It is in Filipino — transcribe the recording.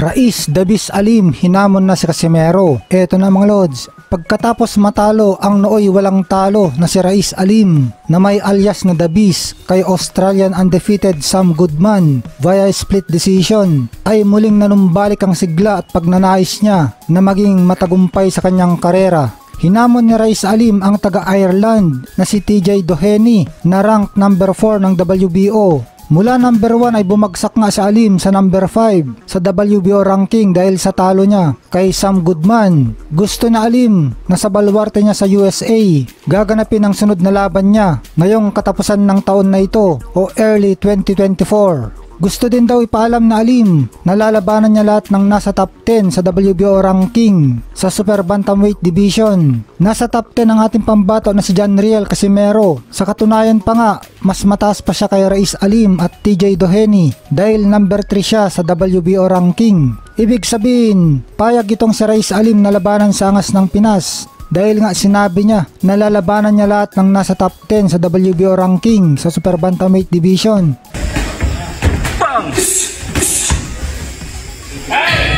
Raiz Davis Alim hinamon na si Casimero. Eto na mga lods, pagkatapos matalo ang nooy walang talo na si Raiz Alim na may alias na Davis kay Australian undefeated Sam Goodman via split decision, ay muling nanumbalik ang sigla at pagnanais niya na maging matagumpay sa kanyang karera. Hinamon ni Raiz Alim ang taga-Ireland na si TJ Doheny na rank number 4 ng WBO. Mula number 1 ay bumagsak nga si Alim sa number 5 sa WBO ranking dahil sa talo niya kay Sam Goodman. Gusto na Alim na sa baluarte niya sa USA gaganapin ang sunod na laban niya ngayong katapusan ng taon na ito o early 2024. Gusto din daw ipaalam na Alim na lalabanan niya lahat ng nasa top 10 sa WBO ranking sa Super Bantamweight Division. Nasa top 10 ang ating pambato na si Janriel Casimero. Sa katunayan pa nga, mas mataas pa siya kay Raiz Alim at TJ Doheny dahil number 3 siya sa WBO ranking. Ibig sabihin, payag itong si Raiz Alim na labanan sa angas ng Pinas. Dahil nga sinabi niya na lalabanan niya lahat ng nasa top 10 sa WBO ranking sa Super Bantamweight Division. Hey!